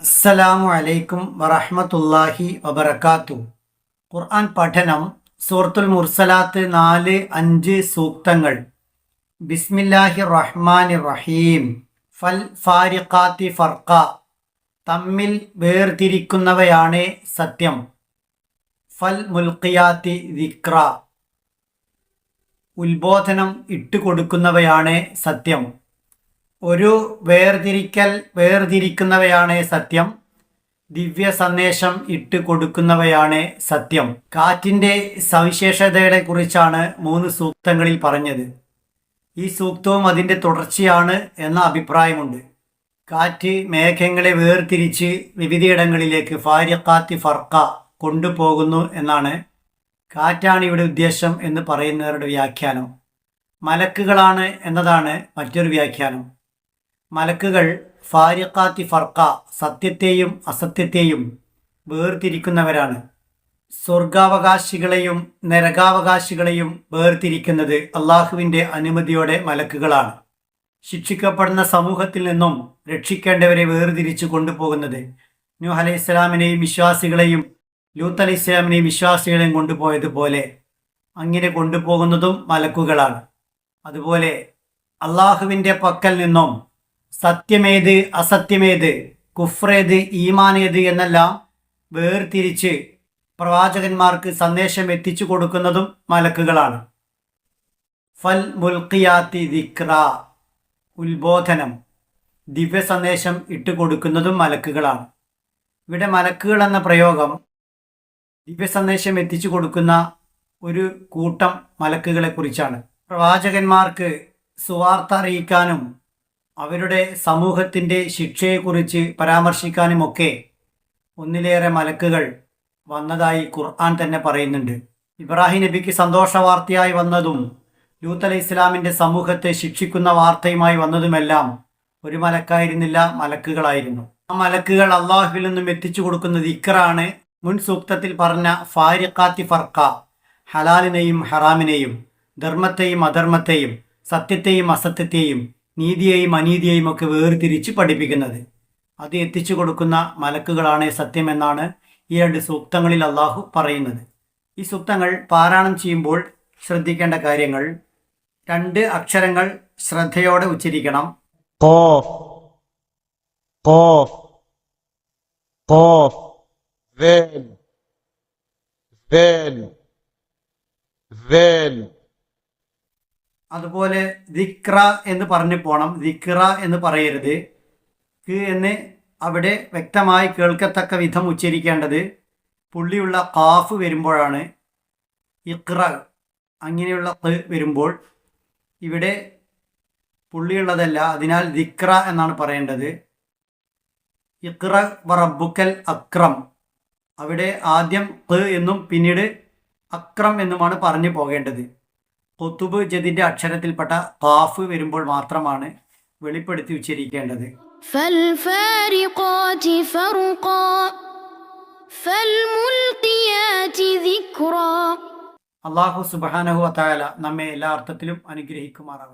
അസ്സലാമു അലൈക്കും വറഹ്മത്തുള്ളാഹി വബറകാതുഹു. ഖുർആൻ പഠനം സൂറത്തുൽ മുർസലാത്ത് 4-5 സൂക്തങ്ങൾ. ബിസ്മില്ലാഹിർ റഹ്മാനിർ റഹീം. ഫൽ ഫാരിഖാത്തി ഫർഖ, തമ്മിൽ വേർതിരിക്കുന്നവയാണ് സത്യം. ഫൽ മുൽഖിയാത്തി ദിക്ര, ഉത്ബോധനം ഇട്ടുകൊടുക്കുന്നവയാണ് സത്യം. ഒരു വേർതിരിക്കുന്നവയാണ് സത്യം. ദിവ്യ സന്ദേശം ഇട്ട് കൊടുക്കുന്നവയാണ് സത്യം. കാറ്റിൻ്റെ സവിശേഷതകളെ കുറിച്ചാണ് 3 സൂക്തങ്ങളിൽ പറഞ്ഞത്. ഈ സൂക്തവും അതിൻ്റെ തുടർച്ചയാണ് എന്ന അഭിപ്രായമുണ്ട്. കാറ്റ് മേഘങ്ങളെ വേർതിരിച്ച് വിവിധയിടങ്ങളിലേക്ക് ഫാരിഖാത്തി ഫർഖ കൊണ്ടുപോകുന്നു എന്നാണ്. കാറ്റാണ് ഇവിടെ ഉദ്ദേശം എന്ന് പറയുന്നവരുടെ വ്യാഖ്യാനം. മലക്കുകളാണ് എന്നതാണ് മറ്റൊരു വ്യാഖ്യാനം. മലക്കുകൾ ഫാരിഖാത്തി ഫർഖ, സത്യത്തെയും അസത്യത്തെയും വേർതിരിക്കുന്നവരാണ്. സ്വർഗാവകാശികളെയും നരകാവകാശികളെയും വേർതിരിക്കുന്നത് അള്ളാഹുവിൻ്റെ അനുമതിയോടെ മലക്കുകളാണ്. ശിക്ഷിക്കപ്പെടുന്ന സമൂഹത്തിൽ നിന്നും രക്ഷിക്കേണ്ടവരെ വേർതിരിച്ചു കൊണ്ടുപോകുന്നത് നൂഹ് അലൈഹി ഇസ്ലാമിനെയും വിശ്വാസികളെയും ലൂത്ത് അലൈഹി ഇസ്ലാമിനെയും വിശ്വാസികളെയും കൊണ്ടുപോയതുപോലെ അങ്ങനെ കൊണ്ടുപോകുന്നതും മലക്കുകളാണ്. അതുപോലെ അള്ളാഹുവിൻ്റെ പക്കൽ നിന്നും സത്യമേത് അസത്യമേത്, കുഫ്രേത് ഈമാനേത് എന്നെല്ലാം വേർതിരിച്ച് പ്രവാചകന്മാർക്ക് സന്ദേശം എത്തിച്ചു കൊടുക്കുന്നതും മലക്കുകളാണ്. ഫൽ മുൽഖിയാത്തി ദിക്ര, ഉത്ബോധനം ദിവ്യ സന്ദേശം ഇട്ടുകൊടുക്കുന്നതും മലക്കുകളാണ്. ഇവിടെ മലക്കുകൾ എന്ന പ്രയോഗം ദിവ്യ സന്ദേശം എത്തിച്ചു കൊടുക്കുന്ന ഒരു കൂട്ടം മലക്കുകളെ കുറിച്ചാണ്. പ്രവാചകന്മാർക്ക് സുവാർത്ത അറിയിക്കാനും അവരുടെ സമൂഹത്തിൻ്റെ ശിക്ഷയെക്കുറിച്ച് പരാമർശിക്കാനുമൊക്കെ ഒന്നിലേറെ മലക്കുകൾ വന്നതായി ഖുർആൻ തന്നെ പറയുന്നുണ്ട്. ഇബ്രാഹിം നബിക്ക് സന്തോഷ വാർത്തയായി വന്നതും ലൂത്ത് അലൈഹി ഇസ്ലാമിൻ്റെ സമൂഹത്തെ ശിക്ഷിക്കുന്ന വാർത്തയുമായി വന്നതുമെല്ലാം ഒരു മലക്കായിരുന്നില്ല, മലക്കുകളായിരുന്നു. ആ മലക്കുകൾ അള്ളാഹുവിൽ നിന്നും എത്തിച്ചു കൊടുക്കുന്ന ദിക്റാണ് മുൻ സൂക്തത്തിൽ പറഞ്ഞ ഫാരിഖാത്തി ഫർഖ. ഹലാലിനെയും ഹറാമിനെയും, ധർമ്മത്തെയും അധർമ്മത്തെയും, സത്യത്തെയും അസത്യത്തെയും, നീതിയെയും അനീതിയെയും ഒക്കെ വേർതിരിച്ച് പഠിപ്പിക്കുന്നത്. അത് എത്തിച്ചു കൊടുക്കുന്ന മലക്കുകളാണ് സത്യമെന്നാണ് ഈ 2 സൂക്തങ്ങളിൽ അള്ളാഹു പറയുന്നത്. ഈ സൂക്തങ്ങൾ പാരായണം ചെയ്യുമ്പോൾ ശ്രദ്ധിക്കേണ്ട കാര്യങ്ങൾ: 2 അക്ഷരങ്ങൾ ശ്രദ്ധയോടെ ഉച്ചരിക്കണം. ഖാഫ് ഖാഫ് ഖാഫ്, വേൽ വേൽ വേൽ. അതുപോലെ ദിക്ര എന്ന് പറഞ്ഞു പോകണം, ദിക്ര എന്ന് പറയരുത്. ക്ക് എന്ന് അവിടെ വ്യക്തമായി കേൾക്കത്തക്ക വിധം ഉച്ചരിക്കേണ്ടത് പുള്ളിയുള്ള ഖാഫ് വരുമ്പോഴാണ്. ഇഖ്റ അങ്ങനെയുള്ള ഖ് വരുമ്പോൾ ഇവിടെ പുള്ളിയുള്ളതല്ല, അതിനാൽ ദിക്ര എന്നാണ് പറയേണ്ടത്. ഇഖ്റ വറബ്ബുക്കൽ അക്രം, അവിടെ ആദ്യം ഖ് എന്നും പിന്നീട് അക്രം എന്നുമാണ് പറഞ്ഞു പോകേണ്ടത്. ഖുതുബ് ജദിന്റെ അക്ഷരത്തിൽപ്പെട്ട ഖാഫ് വരുമ്പോൾ മാത്രമാണ് വെളിപ്പെടുത്തി ഉച്ചരിക്കേണ്ടത്. ഫൽഫാരിഖാതി ഫർഖാ ഫൽമുൽഖിയാതി ദിക്റാ. അല്ലാഹു സുബ്ഹാനഹു വ തആല നമ്മെ എല്ലാ അർത്ഥത്തിലും അനുഗ്രഹിക്കുമാറാവട്ടെ.